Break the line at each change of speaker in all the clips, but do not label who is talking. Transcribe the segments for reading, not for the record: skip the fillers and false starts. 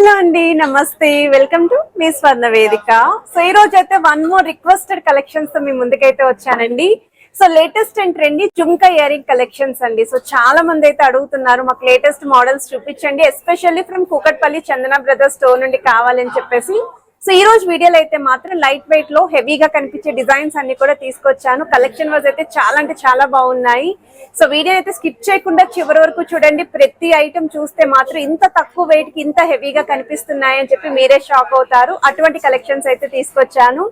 Hello అండి, నమస్తే. Welcome to me స్వర్ణ వేదిక. సో ఈ రోజు అయితే వన్ మోర్ రిక్వెస్టెడ్ కలెక్షన్స్ తో మీ ముందుకైతే వచ్చానండి. So latest and trendy jhumka earring collections అండి. సో చాలా మంది అయితే అడుగుతున్నారు, మాకు లేటెస్ట్ మోడల్స్ చూపించండి, especially from Kukatpally Chandana brothers store నుండి కావాలని చెప్పేసి. సో ఈ రోజు వీడియోలో అయితే మాత్రం లైట్ వెయిట్ లో హెవీగా కనిపించే డిజైన్స్ అన్ని కూడా తీసుకొచ్చాను. కలెక్షన్ వైజ్ అయితే చాలా అంటే చాలా బాగున్నాయి. సో వీడియో అయితే స్కిప్ చేయకుండా చివరి వరకు చూడండి. ప్రతి ఐటమ్ చూస్తే మాత్రం ఇంత తక్కువ వెయిట్ కి ఇంత హెవీగా కనిపిస్తున్నాయి అని చెప్పి మీరే షాక్ అవుతారు. అటువంటి కలెక్షన్స్ అయితే తీసుకొచ్చాను.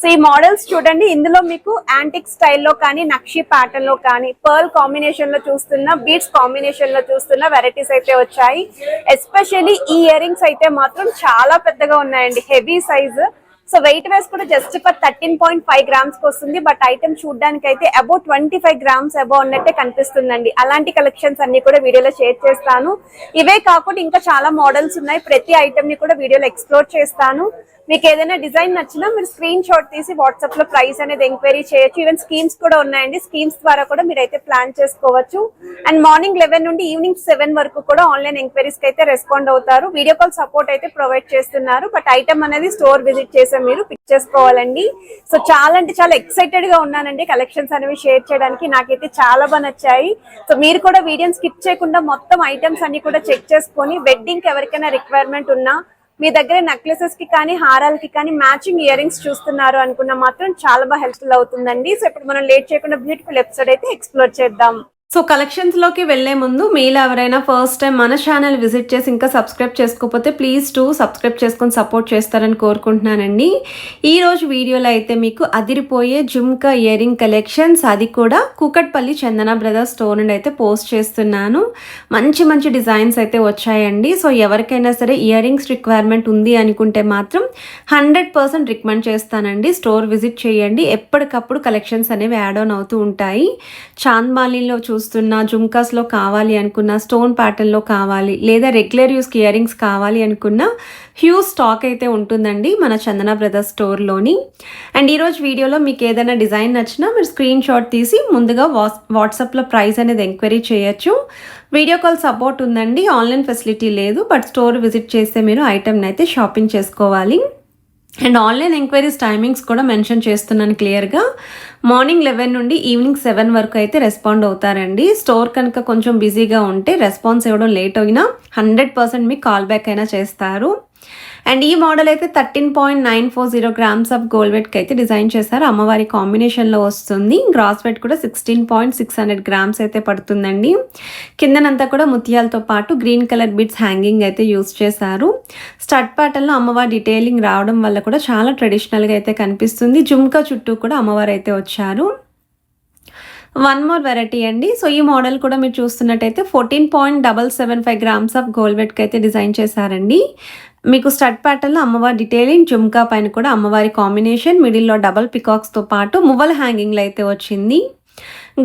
సో ఈ మోడల్స్ చూడండి, ఇందులో మీకు యాంటిక్ స్టైల్లో కానీ, నక్షి ప్యాటర్న్ లో కానీ, పర్ల్ కాంబినేషన్ లో చూస్తున్న, బీడ్స్ కాంబినేషన్ లో చూస్తున్న వెరైటీస్ అయితే వచ్చాయి. ఎస్పెషల్లీ ఈ ఇయర్ రింగ్స్ అయితే మాత్రం చాలా పెద్దగా ఉన్నాయండి, heavy size. So weight wise కూడా జస్ట్ ఫర్ 13.5 గ్రామ్స్ కి వస్తుంది. బట్ ఐటమ్ చూడడానికి అయితే అబౌట్ 25 గ్రామ్స్ అబౌ ఉన్నట్టే కనిపిస్తుందండి. అలాంటి కలెక్షన్స్ అన్ని కూడా వీడియోలో షేర్ చేస్తాను. ఇవే కాకుండా ఇంకా చాలా మోడల్స్ ఉన్నాయి. ప్రతి ఐటమ్ ని కూడా వీడియోలో ఎక్స్ప్లోర్ చేస్తాను. మీకు ఏదైనా డిజైన్ నచ్చినా మీరు స్క్రీన్ షాట్ తీసి వాట్సాప్ లో ప్రైస్ అనేది ఎంక్వైరీ చేయొచ్చు. ఈవెన్ స్కీమ్స్ కూడా ఉన్నాయండి. స్కీమ్స్ ద్వారా కూడా మీరైతే ప్లాన్ చేసుకోవచ్చు. అండ్ మార్నింగ్ 11 నుండి ఈవినింగ్ 7 వరకు కూడా ఆన్లైన్ ఎంక్వైరీస్ కి అయితే రెస్పాండ్ అవుతారు. వీడియో కాల్ సపోర్ట్ అయితే ప్రొవైడ్ చేస్తున్నారు. బట్ ఐటమ్ అనేది స్టోర్ విజిట్ చేసే మీరు పిక్ చేసుకోవాలండి. సో చాలా అంటే చాలా ఎక్సైటెడ్ గా ఉన్నానండి కలెక్షన్స్ అనేవి షేర్ చేయడానికి. నాకైతే చాలా బాగా నచ్చాయి. సో మీరు కూడా వీడియోని స్కిప్ చేయకుండా మొత్తం ఐటమ్స్ అన్ని కూడా చెక్ చేసుకొని, వెడ్డింగ్ కి ఎవరికైనా రిక్వైర్మెంట్ ఉన్నా, మీ దగ్గర నెక్లెసెస్ కి కానీ, హారాలకి కానీ మ్యాచింగ్ ఇయర్ రింగ్స్ చూస్తున్నారు అనుకున్న మాత్రం చాలా బాగా హెల్ప్ఫుల్ అవుతుందండి. సో ఇప్పుడు మనం లేట్ చేయకుండా బ్యూటిఫుల్ ఎపిసోడ్ అయితే ఎక్స్ప్లోర్ చేద్దాం. సో కలెక్షన్స్ లోకి వెళ్లే ముందు మీలో ఎవరైనా ఫస్ట్ టైం మన ఛానల్ విజిట్ చేసి ఇంకా సబ్స్క్రైబ్ చేసుకోకపోతే ప్లీజ్ సబ్స్క్రైబ్ చేసుకొని సపోర్ట్ చేస్తారని కోరుకుంటున్నానండి. ఈ రోజు వీడియోలో అయితే మీకు అదిరిపోయే జుమ్కా ఇయర్ రింగ్ కలెక్షన్స్, అది కూడా కూకట్పల్లి చందన బ్రదర్స్ స్టోర్ నుండి అయితే పోస్ట్ చేస్తున్నాను. మంచి మంచి డిజైన్స్ అయితే వచ్చాయండి. సో ఎవరికైనా సరే ఇయర్ రింగ్స్ రిక్వైర్మెంట్ ఉంది అనుకుంటే మాత్రం 100% రికమెండ్ చేస్తానండి. స్టోర్ విజిట్ చేయండి. ఎప్పటికప్పుడు కలెక్షన్స్ అనేవి యాడ్ ఆన్ అవుతూ ఉంటాయి. చాంద్మాలిలో జుమ్కాస్లో కావాలి అనుకున్న, స్టోన్ ప్యాటర్న్లో కావాలి, లేదా రెగ్యులర్ యూస్కి ఇయర్ రింగ్స్ కావాలి అనుకున్న హ్యూజ్ స్టాక్ అయితే ఉంటుందండి మన చందన బ్రదర్స్ స్టోర్లోని. అండ్ ఈరోజు వీడియోలో మీకు ఏదైనా డిజైన్ నచ్చినా మీరు స్క్రీన్ షాట్ తీసి ముందుగా వాట్సాప్లో ప్రైస్ అనేది ఎంక్వైరీ చేయొచ్చు. వీడియో కాల్ సపోర్ట్ ఉందండి, ఆన్లైన్ ఫెసిలిటీ లేదు. బట్ స్టోర్ విజిట్ చేస్తే మీరు ఐటమ్ని అయితే షాపింగ్ చేసుకోవాలి. అండ్ ఆన్లైన్ ఎంక్వైరీస్ టైమింగ్స్ కూడా మెన్షన్ చేస్తున్నాను క్లియర్గా. మార్నింగ్ 11 నుండి ఈవినింగ్ 7 వరకు అయితే రెస్పాండ్ అవుతారండి. స్టోర్ కనుక కొంచెం బిజీగా ఉంటే రెస్పాన్స్ ఇవ్వడం లేట్ అయినా 100% మీకు కాల్ బ్యాక్ అయినా చేస్తారు. అండ్ ఈ మోడల్ అయితే 13.940 గ్రామ్స్ ఆఫ్ గోల్డ్ వెయిట్కి అయితే డిజైన్ చేశారు. అమ్మవారి కాంబినేషన్లో వస్తుంది. గ్రాస్ వెయిట్ కూడా 16.600 గ్రామ్స్ అయితే పడుతుందండి. కిందనంతా కూడా ముత్యాలతో పాటు గ్రీన్ కలర్ బిట్స్ హ్యాంగింగ్ అయితే యూస్ చేశారు. స్టడ్ ప్యాటర్న్లో అమ్మవారి డీటెయిలింగ్ రావడం వల్ల కూడా చాలా ట్రెడిషనల్గా అయితే కనిపిస్తుంది. జుమ్కా చుట్టూ కూడా అమ్మవారు అయితే వచ్చారు. వన్ మోర్ వెరైటీ అండి. సో ఈ మోడల్ కూడా మీరు చూస్తున్నట్టయితే 14.775 గ్రామ్స్ ఆఫ్ గోల్డ్ వెయిట్కి అయితే డిజైన్ చేశారండి. మీకు స్టడ్ ప్యాటర్న్లో అమ్మవారి డీటెయిలింగ్, జుమ్కా పైన కూడా అమ్మవారి కాంబినేషన్, మిడిల్లో డబల్ పికాక్స్తో పాటు మువ్వల హ్యాంగింగ్లో అయితే వచ్చింది.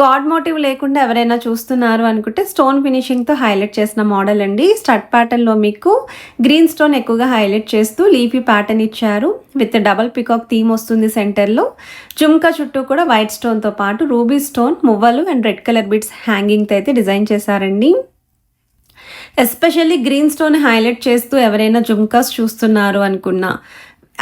గాడ్ మోటివ్ లేకుండా ఎవరైనా చూస్తున్నారు అనుకుంటే స్టోన్ ఫినిషింగ్తో హైలైట్ చేసిన మోడల్ అండి. స్టడ్ ప్యాటర్న్లో మీకు గ్రీన్ స్టోన్ ఎక్కువగా హైలైట్ చేస్తూ లీఫీ ప్యాటర్న్ ఇచ్చారు. విత్ డబల్ పికాక్ థీమ్ వస్తుంది సెంటర్లో. జుమ్కా చుట్టూ కూడా వైట్ స్టోన్తో పాటు రూబీ స్టోన్, మువ్వలు అండ్ రెడ్ కలర్ బిట్స్ హ్యాంగింగ్తో అయితే డిజైన్ చేశారండి. ఎస్పెషల్లీ గ్రీన్ స్టోన్ హైలైట్ చేస్తూ ఎవరైనా జుమ్కాస్ చూస్తున్నారు అనుకున్నా,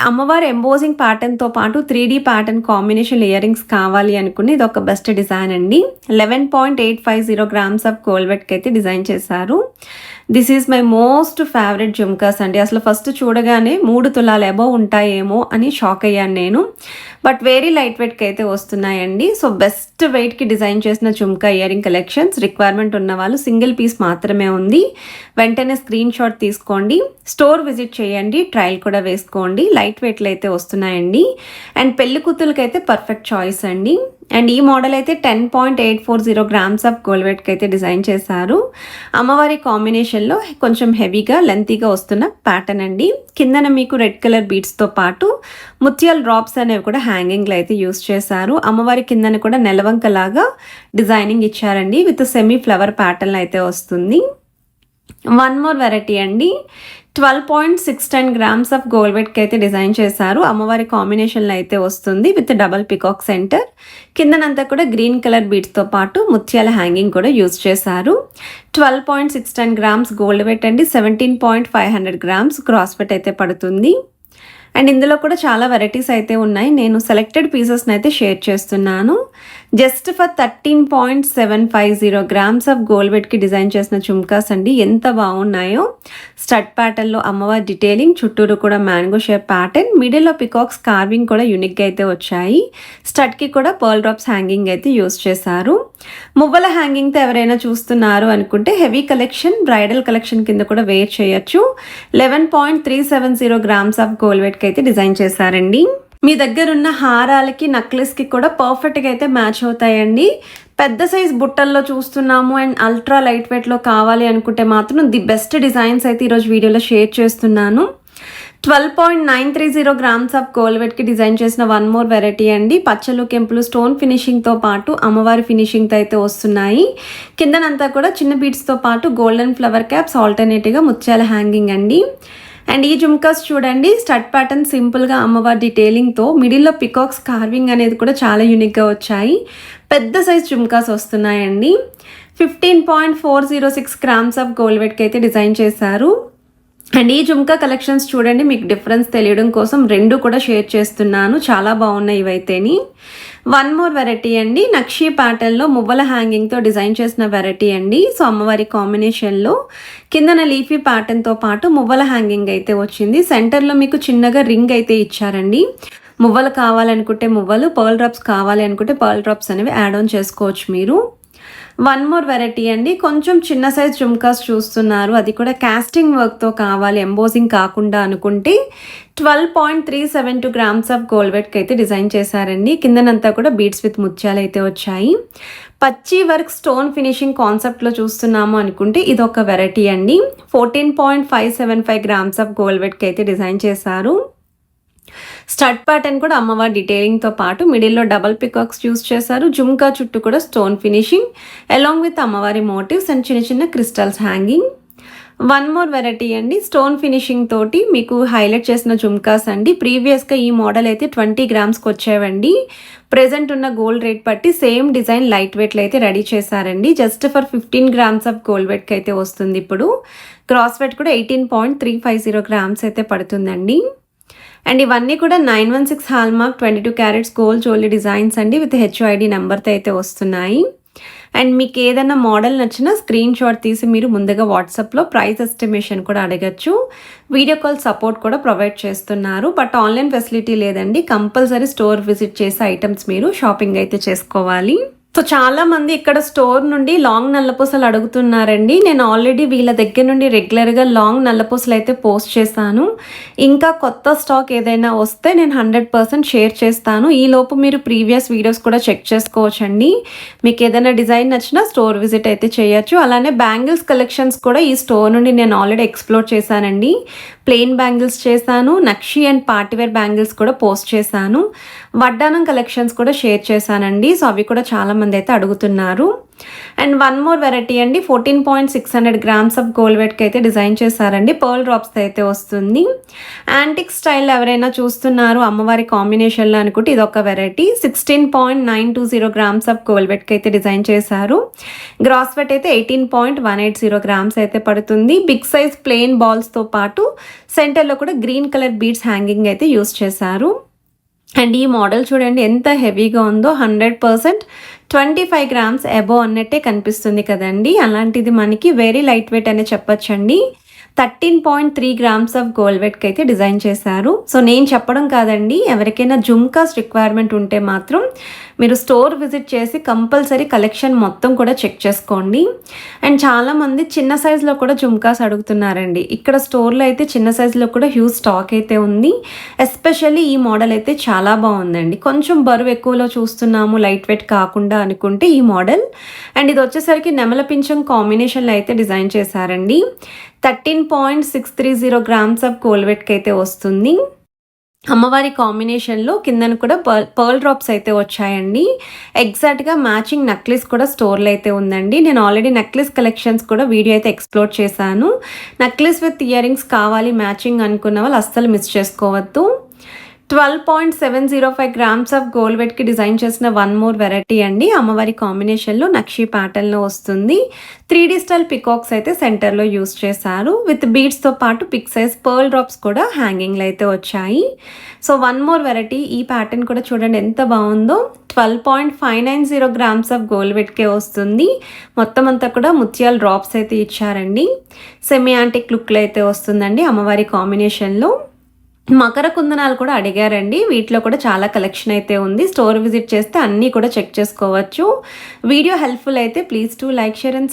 అమ్మవారి ఎంబోజింగ్ ప్యాటర్న్తో పాటు 3D pattern combination ear rings కావాలి అనుకుని ఇది ఒక బెస్ట్ డిజైన్ అండి. 11.850 గ్రామ్స్ ఆఫ్ గోల్డ్ వెయిట్కి అయితే డిజైన్ చేశారు. This is my most favourite jhumkas అండి. అసలు ఫస్ట్ చూడగానే 3 తులాలు అబౌవ్ ఉంటాయేమో అని షాక్ అయ్యాను నేను. బట్ వెరీ లైట్ వెయిట్కి అయితే వస్తున్నాయండి. సో బెస్ట్ వెయిట్కి డిజైన్ చేసిన jhumka ear ring collections requirement ఉన్న వాళ్ళు సింగిల్ పీస్ మాత్రమే ఉంది. వెంటనే స్క్రీన్ షాట్ తీసుకోండి, స్టోర్ విజిట్ చేయండి, ట్రయల్ కూడా వేసుకోండి. లైట్ వెయిట్లు అయితే వస్తున్నాయండి. అండ్ పెళ్లి కూతురులకి అయితే పర్ఫెక్ట్ చాయిస్ అండి. అండ్ ఈ మోడల్ అయితే 10.840 గ్రామ్స్ ఆఫ్ గోల్డ్ వెయిట్కి అయితే డిజైన్ చేశారు. అమ్మవారి కాంబినేషన్లో కొంచెం హెవీగా లెంతీగా వస్తున్న ప్యాటర్న్ అండి. కిందన మీకు రెడ్ కలర్ బీడ్స్తో పాటు ముత్యాల డ్రాప్స్ అనేవి కూడా హ్యాంగింగ్లో అయితే యూస్ చేశారు. అమ్మవారి కిందన కూడా నెలవంకలాగా డిజైనింగ్ ఇచ్చారండి. విత్ సెమీ ఫ్లవర్ ప్యాటర్న్ అయితే వస్తుంది. వన్ మోర్ వెరైటీ అండి.
12.610 గ్రామ్స్ ఆఫ్ గోల్డ్ వెట్కి అయితే డిజైన్ చేశారు. అమ్మవారి కాంబినేషన్లో అయితే వస్తుంది విత్ డబల్ పికాక్ సెంటర్. కిందనంతా కూడా గ్రీన్ కలర్ బీడ్స్తో పాటు ముత్యాల హ్యాంగింగ్ కూడా యూజ్ చేశారు. 12.610 గ్రామ్స్ గోల్డ్ వెట్ అండి. 17.500 గ్రామ్స్ క్రాస్ వెట్ అయితే పడుతుంది. అండ్ ఇందులో కూడా చాలా వెరైటీస్ అయితే ఉన్నాయి. నేను సెలెక్టెడ్ పీసెస్ని అయితే షేర్ చేస్తున్నాను. Just for 13.750 grams of gold వెట్కి డిజైన్ చేసిన చుమ్కాస్ అండి. ఎంత బాగున్నాయో. స్టడ్ ప్యాటర్న్లో అమ్మవారి డీటెయిలింగ్, చుట్టూరు కూడా మ్యాంగో షేప్ ప్యాటర్న్, మిడిల్లో పికాక్స్ కార్వింగ్ కూడా యూనిక్గా అయితే వచ్చాయి. స్టడ్కి కూడా పర్ల్ డ్రాప్స్ హ్యాంగింగ్ అయితే యూస్ చేశారు. మువ్వల హ్యాంగింగ్తో ఎవరైనా చూస్తున్నారు అనుకుంటే హెవీ కలెక్షన్, బ్రైడల్ కలెక్షన్ కింద కూడా వేర్ చేయొచ్చు. 11.370 గ్రామ్స్ ఆఫ్ గోల్డ్ వెట్కి అయితే డిజైన్ చేశారండి. మీ దగ్గర ఉన్న హారాలకి, నక్లెస్కి కూడా పర్ఫెక్ట్గా అయితే మ్యాచ్ అవుతాయండి. పెద్ద సైజ్ బుట్టల్లో చూస్తున్నాము అండ్ అల్ట్రా లైట్ వెయిట్లో కావాలి అనుకుంటే మాత్రం ది బెస్ట్ డిజైన్స్ అయితే ఈరోజు వీడియోలో షేర్ చేస్తున్నాను. 12.930 గ్రామ్స్ ఆఫ్ గోల్డ్ వెట్కి డిజైన్ చేసిన వన్ మోర్ వెరైటీ అండి. పచ్చలు, కెంపులు, స్టోన్ ఫినిషింగ్తో పాటు అమ్మవారి ఫినిషింగ్తో అయితే వస్తున్నాయి. కిందనంతా కూడా చిన్న బీడ్స్తో పాటు గోల్డెన్ ఫ్లవర్ క్యాప్స్, ఆల్టర్నేటివ్గా ముత్యాల హ్యాంగింగ్ అండి. అండ్ ఈ జుమ్కాస్ చూడండి, స్టడ్ ప్యాటర్న్ సింపుల్గా అమ్మవారి డీటెయిలింగ్తో మిడిల్లో పికాక్స్ కార్వింగ్ అనేది కూడా చాలా యూనిక్గా వచ్చాయి. పెద్ద సైజ్ జుమ్కాస్ వస్తున్నాయండి. 15.406 గ్రామ్స్ ఆఫ్ గోల్డ్ వెట్కి అయితే డిజైన్ చేశారు. అండ్ ఈ జుమ్కా కలెక్షన్స్ చూడండి, మీకు డిఫరెన్స్ తెలియడం కోసం రెండు కూడా షేర్ చేస్తున్నాను. చాలా బాగున్నాయి ఇవైతేని. వన్ మోర్ వెరైటీ అండి. నక్షీ ప్యాటర్న్లో మువ్వల హ్యాంగింగ్తో డిజైన్ చేసిన వెరైటీ అండి. సో అమ్మవారి కాంబినేషన్లో కిందన లీఫీ ప్యాటర్న్తో పాటు మువ్వల హ్యాంగింగ్ అయితే వచ్చింది. సెంటర్లో మీకు చిన్నగా రింగ్ అయితే ఇచ్చారండి. మువ్వలు కావాలనుకుంటే మువ్వలు, పర్ల్ డ్రాప్స్ కావాలి అనుకుంటే పర్ల్ డ్రాప్స్ అనేవి యాడ్ ఆన్ చేసుకోవచ్చు మీరు. వన్ మోర్ వెరైటీ అండి. కొంచెం చిన్న సైజ్ జుమ్కాస్ చూస్తున్నారు, అది కూడా కాస్టింగ్ వర్క్తో కావాలి, ఎంబోజింగ్ కాకుండా అనుకుంటే 12.372 గ్రామ్స్ ఆఫ్ గోల్డ్ వెట్కి అయితే డిజైన్ చేశారండి. కిందనంతా కూడా బీడ్స్ విత్ ముత్యాలు అయితే వచ్చాయి. పచ్చి వర్క్ స్టోన్ ఫినిషింగ్ కాన్సెప్ట్లో చూస్తున్నాము అనుకుంటే ఇది ఒక వెరైటీ అండి. 14.575 గ్రామ్స్ ఆఫ్ గోల్డ్ వెట్కి అయితే డిజైన్ చేశారు. స్టడ్ ప్యాటర్న్ కూడా అమ్మవారి డీటెయిలింగ్తో పాటు మిడిల్లో డబల్ పికాక్స్ యూస్ చేశారు. జుమ్కా చుట్టూ కూడా స్టోన్ ఫినిషింగ్ అలాంగ్ విత్ అమ్మవారి మోటివ్స్ అండ్ చిన్న చిన్న crystals hanging. One more variety అండి. స్టోన్ ఫినిషింగ్ తోటి మీకు హైలైట్ చేసిన జుమ్కాస్ అండి. ప్రీవియస్గా ఈ మోడల్ అయితే 20 గ్రామ్స్కి వచ్చేవండి. ప్రెజెంట్ ఉన్న గోల్డ్ రేట్ బట్టి సేమ్ డిజైన్ లైట్ వెయిట్లో అయితే రెడీ చేశారండి. Just for 15 grams of gold వెట్కి అయితే వస్తుంది. ఇప్పుడు క్రాస్ వెట్ కూడా 18.350 గ్రామ్స్ అయితే పడుతుందండి. అండ్ ఇవన్నీ కూడా 916 hallmark 22 carats gold jewellery designs అండి విత్ HYD నెంబర్తో అయితే వస్తున్నాయి. అండ్ మీకు ఏదైనా మోడల్ నచ్చినా స్క్రీన్ షాట్ తీసి మీరు ముందుగా వాట్సాప్లో ప్రైస్ ఎస్టిమేషన్ కూడా అడగచ్చు. వీడియో కాల్ సపోర్ట్ కూడా ప్రొవైడ్ చేస్తున్నారు. బట్ ఆన్లైన్ ఫెసిలిటీ లేదండి. కంపల్సరీ స్టోర్ విజిట్ చేసే ఐటమ్స్ మీరు షాపింగ్ అయితే చేసుకోవాలి. సో చాలా మంది ఇక్కడ స్టోర్ నుండి లాంగ్ నల్లపూసలు అడుగుతున్నారండి. నేను ఆల్రెడీ వీళ్ళ దగ్గర నుండి రెగ్యులర్గా లాంగ్ నల్లపూసలు అయితే పోస్ట్ చేశాను. ఇంకా కొత్త స్టాక్ ఏదైనా వస్తే నేను 100% షేర్ చేస్తాను. ఈలోపు మీరు ప్రీవియస్ వీడియోస్ కూడా చెక్ చేసుకోవచ్చండి. మీకు ఏదైనా డిజైన్ నచ్చినా స్టోర్ విజిట్ అయితే చేయొచ్చు. అలానే బ్యాంగిల్స్ కలెక్షన్స్ కూడా ఈ స్టోర్ నుండి నేను ఆల్రెడీ ఎక్స్ప్లోర్ చేశానండి. ప్లెయిన్ బ్యాంగిల్స్ చేశాను, నక్షి అండ్ పార్టీవేర్ బ్యాంగిల్స్ కూడా పోస్ట్ చేశాను. వడ్డానం కలెక్షన్స్ కూడా షేర్ చేశానండి. సో అవి కూడా చాలా మంది అయితే అడుగుతున్నారు. అండ్ వన్ మోర్ వెరైటీ అండి. 14.600 గ్రామ్స్ ఆఫ్ గోల్డ్ వెట్కి అయితే డిజైన్ చేశారండి. పర్ల్ డ్రాప్స్ అయితే వస్తుంది. యాంటిక్ స్టైల్ ఎవరైనా చూస్తున్నారు అమ్మవారి కాంబినేషన్లో అనుకుంటే ఇది ఒక వెరైటీ. 16.920 గ్రామ్స్ ఆఫ్ గోల్డ్ వెట్కి అయితే డిజైన్ చేశారు. గ్రాస్ వెట్ అయితే 18.180 గ్రామ్స్ అయితే పడుతుంది. బిగ్ సైజ్ ప్లెయిన్ బాల్స్తో పాటు సెంటర్లో కూడా గ్రీన్ కలర్ బీడ్స్ హ్యాంగింగ్ అయితే యూస్ చేశారు. అండ్ ఈ మోడల్ చూడండి ఎంత హెవీగా ఉందో. 100% 25 గ్రామ్స్ అబోవ్ అన్నట్టే కనిపిస్తుంది కదండి. అలాంటిది మనకి వెరీ లైట్ వెయిట్ అనే చెప్పొచ్చండి. 13.3 గ్రామ్స్ ఆఫ్ గోల్డ్ వెట్కి అయితే డిజైన్ చేశారు. సో నేను చెప్పడం కాదండి, ఎవరికైనా జుమ్కాస్ రిక్వైర్మెంట్ ఉంటే మాత్రం మీరు స్టోర్ విజిట్ చేసి కంపల్సరీ కలెక్షన్ మొత్తం కూడా చెక్ చేసుకోండి. అండ్ చాలామంది చిన్న సైజులో కూడా జుమ్కాస్ అడుగుతున్నారండి. ఇక్కడ స్టోర్లో అయితే చిన్న సైజులో కూడా హ్యూజ్ స్టాక్ అయితే ఉంది. ఎస్పెషల్లీ ఈ మోడల్ అయితే చాలా బాగుందండి. కొంచెం బరువు ఎక్కువలో చూస్తున్నాము, లైట్ వెయిట్ కాకుండా అనుకుంటే ఈ మోడల్. అండ్ ఇది వచ్చేసరికి నెమల పింఛం కాంబినేషన్లో అయితే డిజైన్ చేశారండి. 13.630 గ్రామ్స్ ఆఫ్ గోల్డ్ వెట్కి అయితే వస్తుంది. అమ్మవారి కాంబినేషన్లో కిందన కూడా పర్ల్ డ్రాప్స్ అయితే వచ్చాయండి. ఎగ్జాక్ట్గా మ్యాచింగ్ నెక్లెస్ కూడా స్టోర్లో అయితే ఉందండి. నేను ఆల్రెడీ నెక్లెస్ కలెక్షన్స్ కూడా వీడియో అయితే ఎక్స్ప్లోర్ చేశాను. నెక్లెస్ విత్ ఇయర్ రింగ్స్ కావాలి మ్యాచింగ్ అనుకున్న వాళ్ళు అస్సలు మిస్ చేసుకోవద్దు. 12.705 గ్రామ్స్ ఆఫ్ గోల్డ్ వెట్కి డిజైన్ చేసిన వన్ మోర్ వెరైటీ అండి. అమ్మవారి కాంబినేషన్లో నక్షి ప్యాటర్న్లో వస్తుంది. 3D స్టైల్ పికాక్స్ అయితే సెంటర్లో యూస్ చేశారు. విత్ బీడ్స్తో పాటు పిక్ సైజ్ పర్ల్ డ్రాప్స్ కూడా హ్యాంగింగ్లో అయితే వచ్చాయి. So one more variety. ఈ ప్యాటర్న్ కూడా చూడండి ఎంత బాగుందో. 12.590 గ్రామ్స్ ఆఫ్ గోల్డ్ వెట్కే వస్తుంది. మొత్తం అంతా కూడా ముత్యాల డ్రాప్స్ అయితే ఇచ్చారండి. సెమీ యాంటిక్ లుక్లో అయితే వస్తుందండి అమ్మవారి కాంబినేషన్లో. మకర కుందనాలు కూడా అడిగారండి. వీటిలో కూడా చాలా కలెక్షన్ అయితే ఉంది. స్టోర్ విజిట్ చేస్తే అన్నీ కూడా చెక్ చేసుకోవచ్చు. వీడియో హెల్ప్ఫుల్ అయితే please to like, share and subscribe.